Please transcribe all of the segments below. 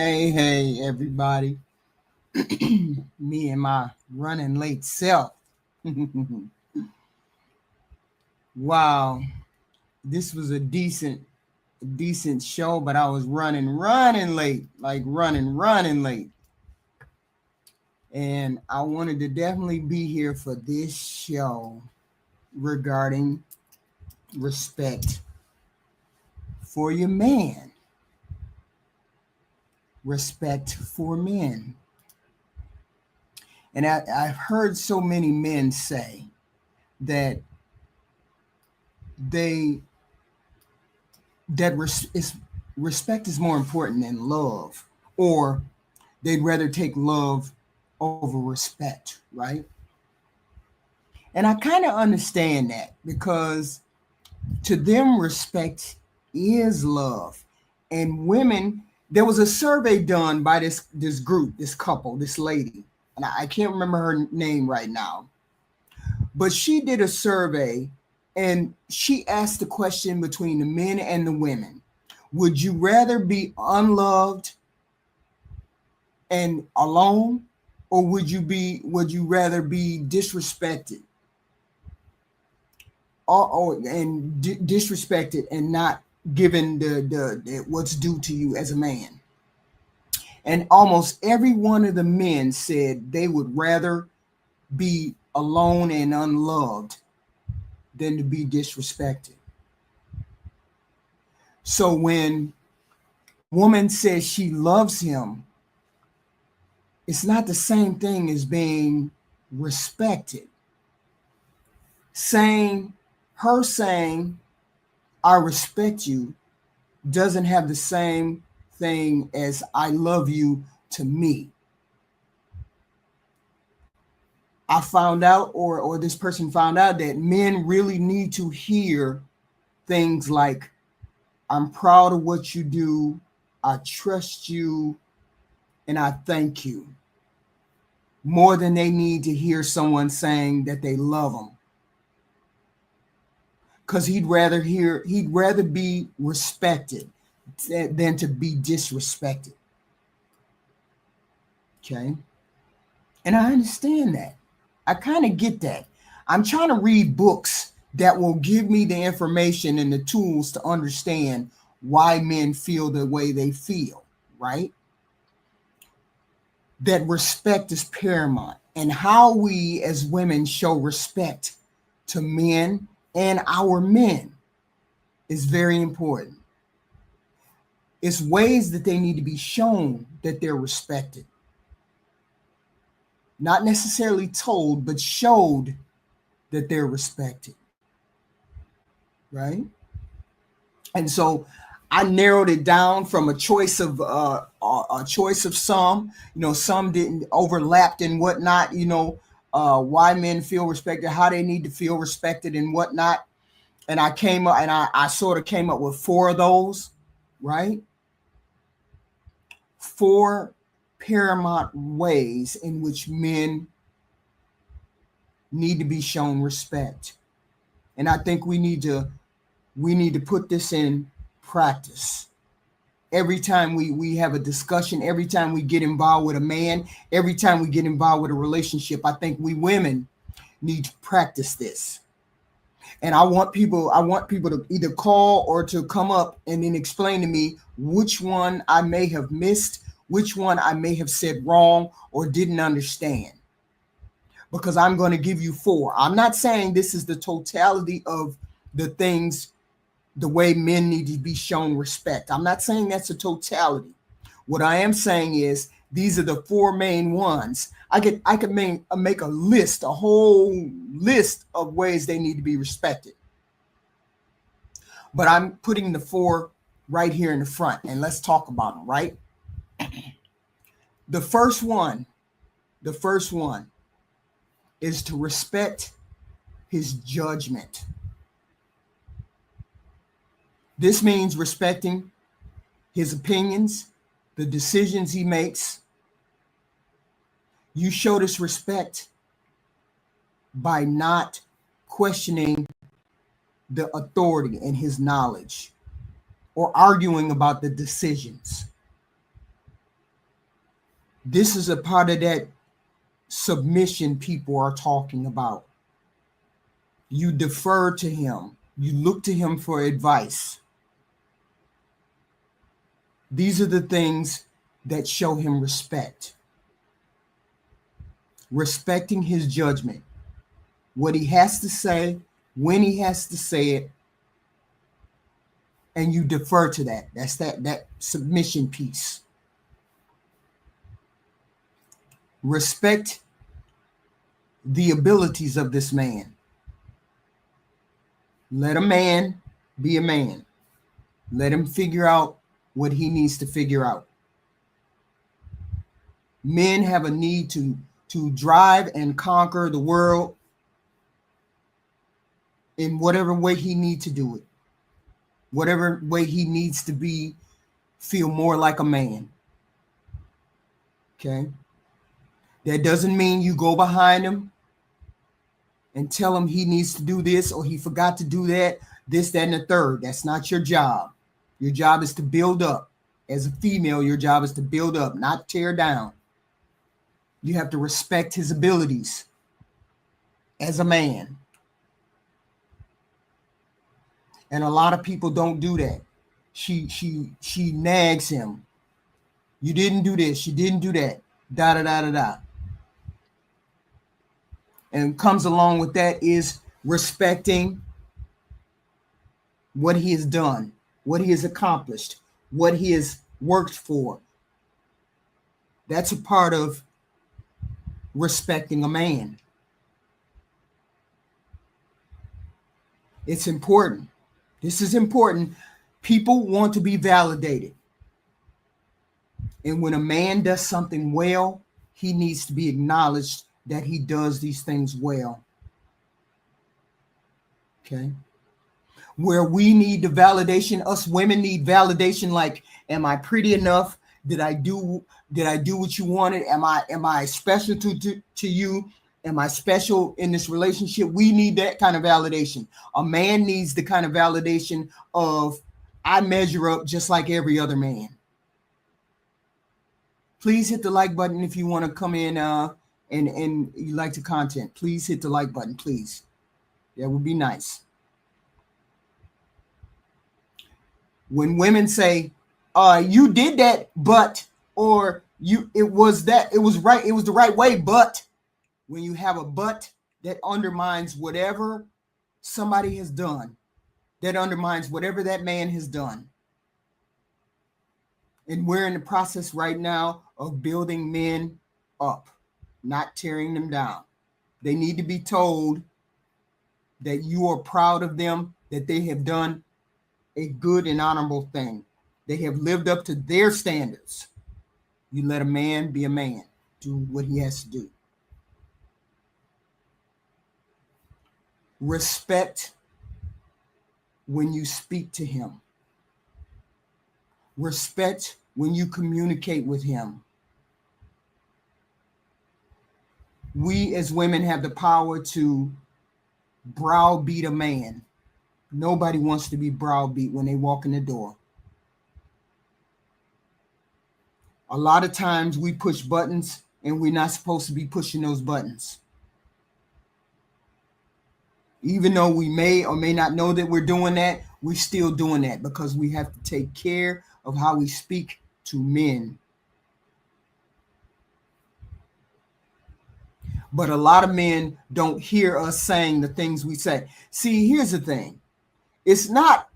Hey, everybody. Me and my running late self. Wow, this was a decent show, but I was running late, like running late. And I wanted to definitely be here for this show regarding respect for your man, respect for men. And I've heard so many men say that they respect is more important than love, or they'd rather take love over respect, right? And I kind of understand that because to them, respect is love. And women, there was a survey done by this group, this couple, this lady, and I can't remember her name right now, but she did a survey and she asked the question between the men and the women. Would you rather be unloved and alone, or would you rather be disrespected or disrespected and not given the what's due to you as a man? And almost every one of the men said they would rather be alone and unloved than to be disrespected. So when a woman says she loves him, it's not the same thing as being respected. Saying saying I respect you doesn't have the same thing as I love you to me. I found out, or this person found out, that men really need to hear things like, I'm proud of what you do, I trust you, and I thank you, more than they need to hear someone saying that they love them. Because he'd rather be respected than to be disrespected. Okay. And I understand that. I kind of get that. I'm trying to read books that will give me the information and the tools to understand why men feel the way they feel, right? That respect is paramount, and how we as women show respect to men and our men is very important. It's ways that they need to be shown that they're respected. Not necessarily told, but showed that they're respected. Right? And so I narrowed it down from a choice of some. Some didn't overlapped and whatnot. Why men feel respected, how they need to feel respected, and whatnot. And I sort of came up with four of those, right? Four paramount ways in which men need to be shown respect. And I think we need to put this in practice. Every time we have a discussion, every time we get involved with a man, every time we get involved with a relationship, I think we women need to practice this. And I want people to either call or to come up and then explain to me which one I may have missed, which one I may have said wrong or didn't understand. Because I'm going to give you four. I'm not saying this is the totality of the things, the way men need to be shown respect. I'm not saying that's a totality. What I am saying is these are the four main ones. I could make a list, a whole list of ways they need to be respected. But I'm putting the four right here in the front, and let's talk about them, right? The first one, the first one is to respect his judgment. This means respecting his opinions, the decisions he makes. You show this respect by not questioning the authority and his knowledge or arguing about the decisions. This is a part of that submission people are talking about. You defer to him. You look to him for advice. These are the things that show him respect. Respecting his judgment, what he has to say, when he has to say it, and you defer to that. That's that submission piece. Respect the abilities of this man. Let a man be a man. Let him figure out what he needs to figure out. Men have a need to drive and conquer the world in whatever way he needs to do it. Whatever way he needs to feel more like a man. Okay? That doesn't mean you go behind him and tell him he needs to do this or he forgot to do that, this, that, and the third. That's not your job. Your job is to build up. As a female, your job is to build up, not tear down. You have to respect his abilities as a man. And a lot of people don't do that. She nags him. You didn't do this. You didn't do that. Da da da da da. And comes along with that is respecting what he has done, what he has accomplished, what he has worked for. That's a part of respecting a man. It's important. This is important. People want to be validated. And when a man does something well, he needs to be acknowledged that he does these things well. Okay. Where we need the validation, us women need validation, like, am I pretty enough? Did I do what you wanted? Am I special to you? Am I special in this relationship? We need that kind of validation. A man needs the kind of validation of, I measure up just like every other man. Please hit the like button if you want to come in and you like the content. Please hit the like button, please. That would be nice. When women say, you did that, but, or it was right, it was the right way, but when you have a but, that undermines whatever somebody has done, that undermines whatever that man has done. And we're in the process right now of building men up, not tearing them down. They need to be told that you are proud of them, that they have done a good and honorable thing. They have lived up to their standards. You let a man be a man, do what he has to do. Respect when you speak to him. Respect when you communicate with him. We as women have the power to browbeat a man. Nobody wants to be browbeat when they walk in the door. A lot of times we push buttons and we're not supposed to be pushing those buttons. Even though we may or may not know that we're doing that, we're still doing that because we have to take care of how we speak to men. But a lot of men don't hear us saying the things we say. See, here's the thing. It's not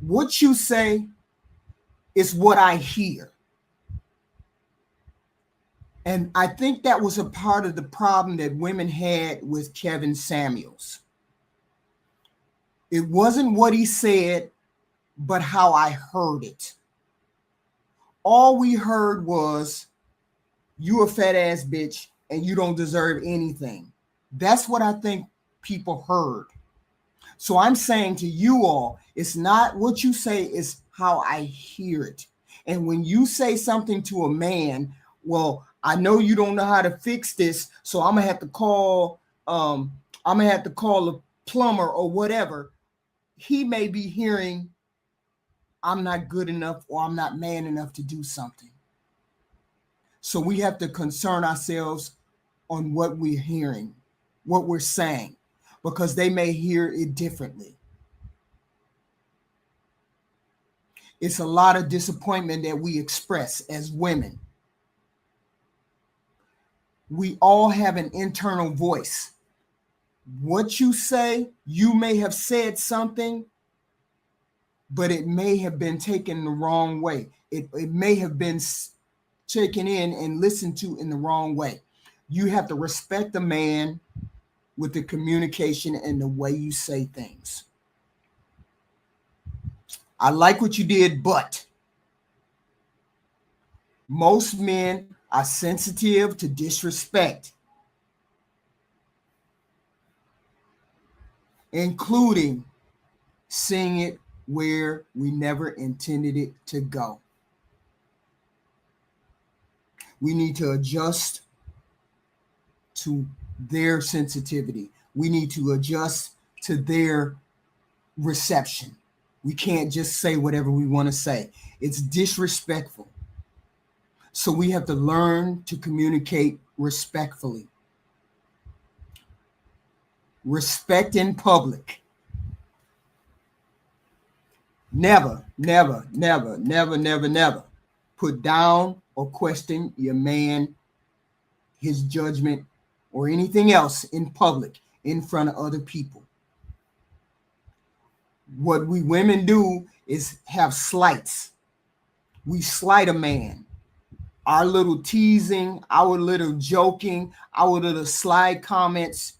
what you say, it's what I hear. And I think that was a part of the problem that women had with Kevin Samuels. It wasn't what he said, but how I heard it. All we heard was, you a fat ass bitch and you don't deserve anything. That's what I think people heard. So I'm saying to you all, it's not what you say, it's how I hear it. And when you say something to a man, well, I know you don't know how to fix this, so I'm gonna have to call a plumber or whatever. He may be hearing, I'm not good enough or I'm not man enough to do something. So we have to concern ourselves on what we're hearing, what we're saying, because they may hear it differently. It's a lot of disappointment that we express as women. We all have an internal voice. What you say, you may have said something, but it may have been taken the wrong way. It may have been taken in and listened to in the wrong way. You have to respect the man with the communication and the way you say things. I like what you did, but most men are sensitive to disrespect, including seeing it where we never intended it to go. We need to adjust to their sensitivity. We need to adjust to their reception. We can't just say whatever we want to say. It's disrespectful. So we have to learn to communicate respectfully. Respect in public. Never, never, never, never, never, never put down or question your man, his judgment, or anything else in public in front of other people. What we women do is have slights. We slight a man. Our little teasing, our little joking, our little sly comments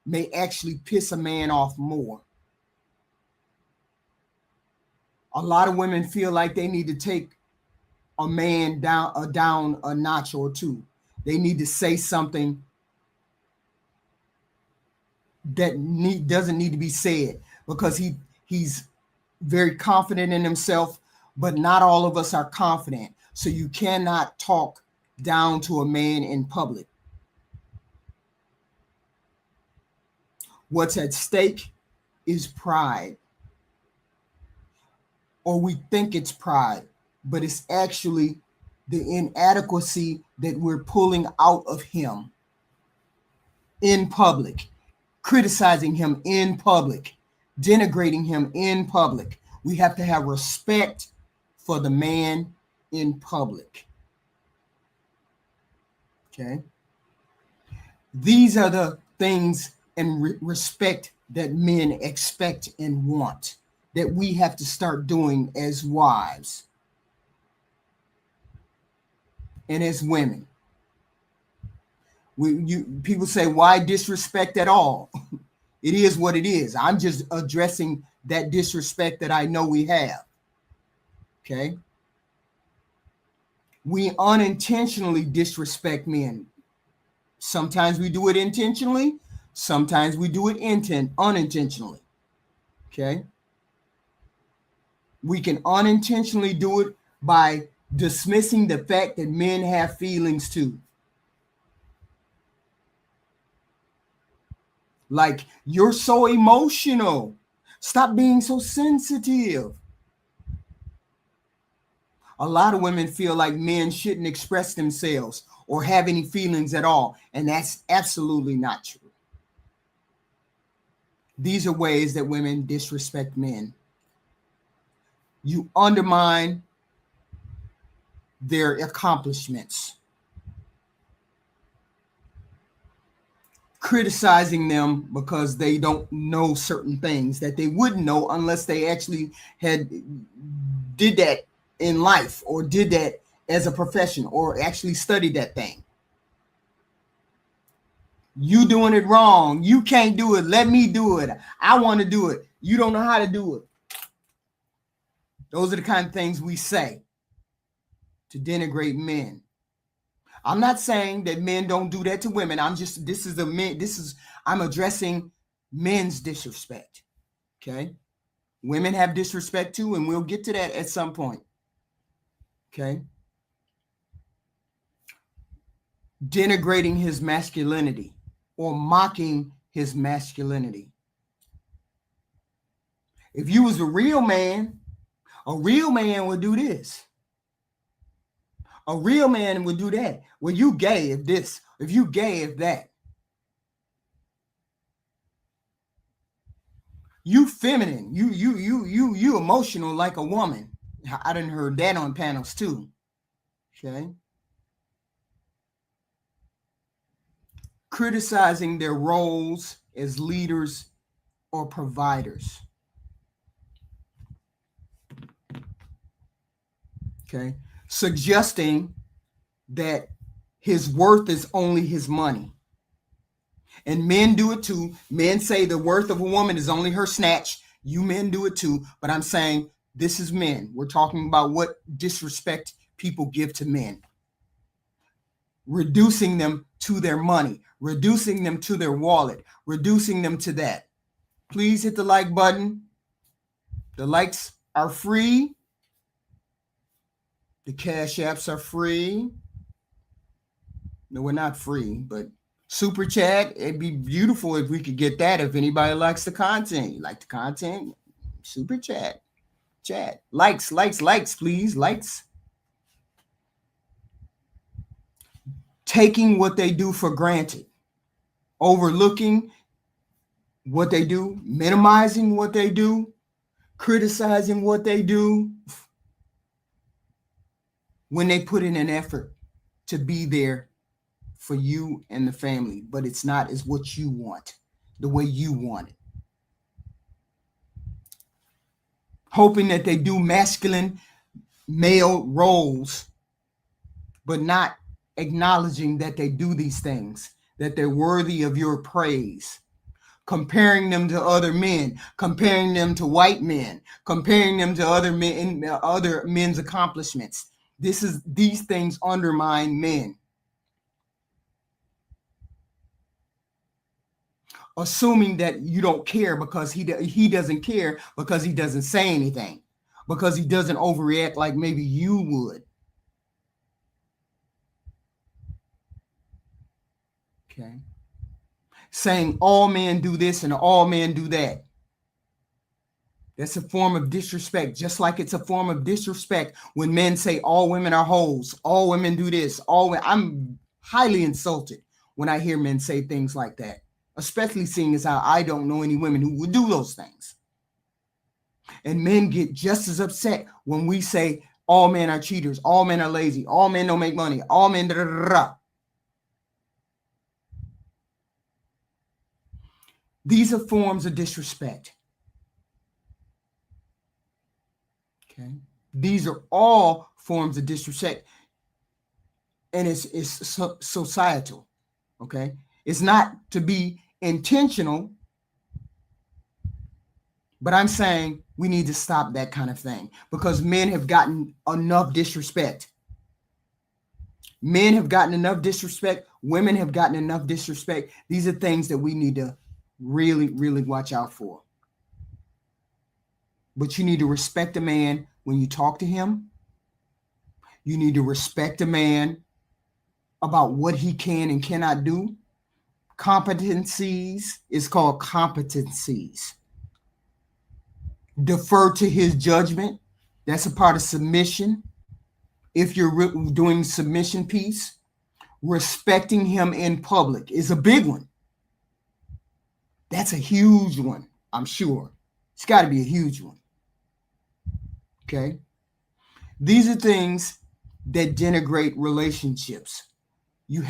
may actually piss a man off more. A lot of women feel like they need to take a man down a notch or two. They need to say something that doesn't need to be said because he's very confident in himself, but not all of us are confident. So you cannot talk down to a man in public. What's at stake is pride. Or we think it's pride, but it's actually the inadequacy that we're pulling out of him in public, criticizing him in public, denigrating him in public. We have to have respect for the man in public. Okay. These are the things and respect that men expect and want, that we have to start doing as wives and as women. People say, why disrespect at all? It is what it is. I'm just addressing that disrespect that I know we have. Okay. We unintentionally disrespect men. Sometimes we do it intentionally. Sometimes we do it unintentionally. Okay. We can unintentionally do it by dismissing the fact that men have feelings too. Like, you're so emotional. Stop being so sensitive. A lot of women feel like men shouldn't express themselves or have any feelings at all. And that's absolutely not true. These are ways that women disrespect men. You undermine their accomplishments, criticizing them because they don't know certain things that they wouldn't know unless they actually did that in life or did that as a profession or actually studied that thing. You doing it wrong. You can't do it. Let me do it. I want to do it. You don't know how to do it. Those are the kind of things we say to denigrate men. I'm not saying that men don't do that to women. I'm addressing men's disrespect. Okay. Women have disrespect too, and we'll get to that at some point. Okay. Denigrating his masculinity or mocking his masculinity. If you was a real man would do this. A real man would do that. Well, you gay if this, if you gay if that. You feminine, you emotional like a woman. I done heard that on panels too. Okay. Criticizing their roles as leaders or providers. Okay. Suggesting that his worth is only his money. And men do it too. Men say the worth of a woman is only her snatch. You men do it too. But I'm saying this is men. We're talking about what disrespect people give to men. Reducing them to their money, reducing them to their wallet, reducing them to that. Please hit the like button. The likes are free. The cash apps are free. No, we're not free, but super chat, it'd be beautiful if we could get that. If anybody likes the content, you like the content, super chat. Likes, please, likes. Taking what they do for granted, overlooking what they do, minimizing what they do, criticizing what they do when they put in an effort to be there for you and the family, but it's not as what you want, the way you want it. Hoping that they do masculine male roles, but not acknowledging that they do these things, that they're worthy of your praise. Comparing them to other men, comparing them to white men, comparing them to other men, other men's accomplishments. These things undermine men. Assuming that you don't care because he doesn't care because he doesn't say anything, because he doesn't overreact like maybe you would. Okay. Saying all men do this and all men do that. That's a form of disrespect, just like it's a form of disrespect when men say all women are hoes, all women do this, I'm highly insulted when I hear men say things like that, especially seeing as how I don't know any women who would do those things. And men get just as upset when we say all men are cheaters, all men are lazy, all men don't make money, all men da da da da. These are forms of disrespect. Okay. These are all forms of disrespect. And it's societal. Okay. It's not to be intentional, but I'm saying we need to stop that kind of thing because men have gotten enough disrespect. Men have gotten enough disrespect. Women have gotten enough disrespect. These are things that we need to really, really watch out for. But you need to respect a man when you talk to him. You need to respect a man about what he can and cannot do. Competencies is called competencies. Defer to his judgment. That's a part of submission. If you're doing submission piece, respecting him in public is a big one. That's a huge one, I'm sure. It's got to be a huge one. Okay. These are things that denigrate relationships. You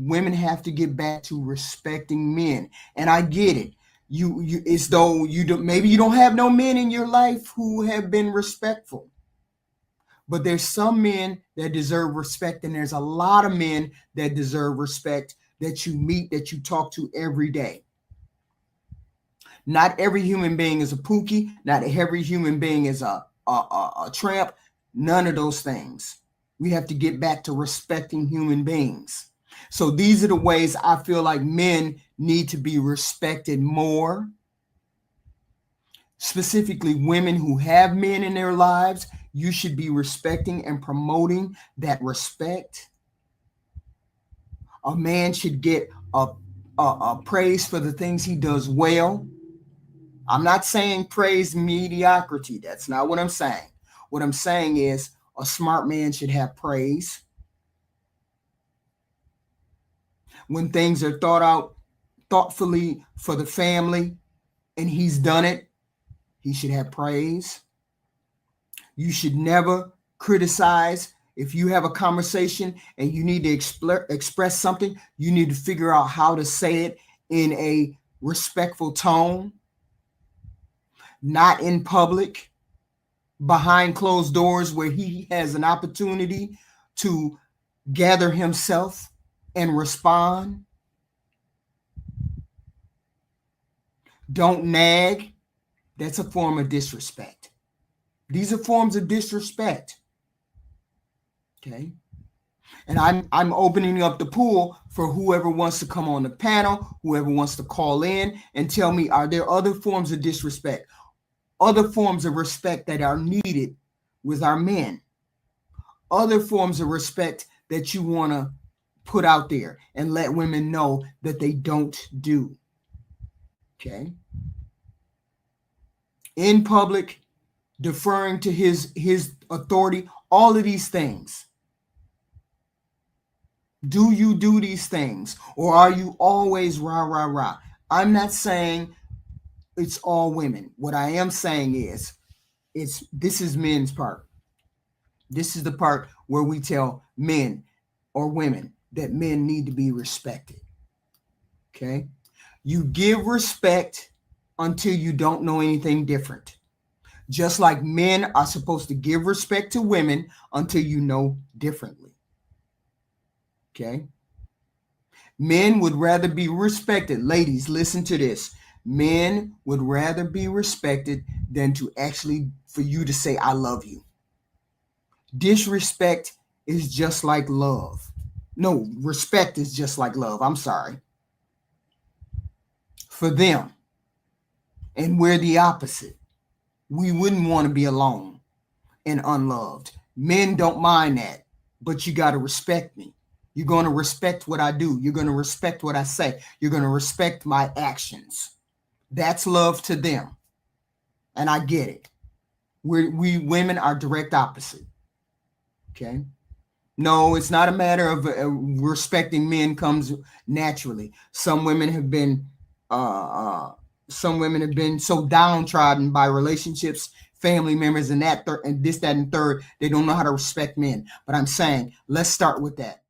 women have to get back to respecting men. And I get it. It's though maybe you don't have no men in your life who have been respectful. But there's some men that deserve respect, and there's a lot of men that deserve respect that you meet, that you talk to every day. Not every human being is a pookie. Not every human being is a tramp. None of those things. We have to get back to respecting human beings. So these are the ways I feel like men need to be respected more. Specifically, women who have men in their lives, you should be respecting and promoting that respect. A man should get a praise for the things he does well. I'm not saying praise mediocrity. That's not what I'm saying. What I'm saying is a smart man should have praise. when things are thought out thoughtfully for the family and he's done it, he should have praise. You should never criticize. If you have a conversation and you need to express something, you need to figure out how to say it in a respectful tone, not in public, behind closed doors where he has an opportunity to gather himself and respond. Don't nag. That's a form of disrespect. These are forms of disrespect. Okay. And I'm opening up the pool for whoever wants to come on the panel, whoever wants to call in and tell me, are there other forms of disrespect, other forms of respect that are needed with our men, other forms of respect that you want to put out there and let women know that they don't do? Okay. In public, deferring to his authority, all of these things. Do you do these things, or are you always rah, rah, rah? I'm not saying it's all women. What I am saying is this is men's part. This is the part where we tell men or women that men need to be respected. Okay? You give respect until you don't know anything different. Just like men are supposed to give respect to women until you know differently. Okay. Men would rather be respected. Ladies, listen to this. Men would rather be respected than to actually for you to say, I love you. Disrespect is just like love. No, respect is just like love. I'm sorry. For them. And we're the opposite. We wouldn't want to be alone and unloved. Men don't mind that, but you got to respect me. You're going to respect what I do. You're going to respect what I say. You're going to respect my actions. That's love to them. And I get it. We women are direct opposite. Okay. No, it's not a matter of respecting men comes naturally. Some women have been so downtrodden by relationships, family members, and that and this, that, and third. They don't know how to respect men. But I'm saying, let's start with that.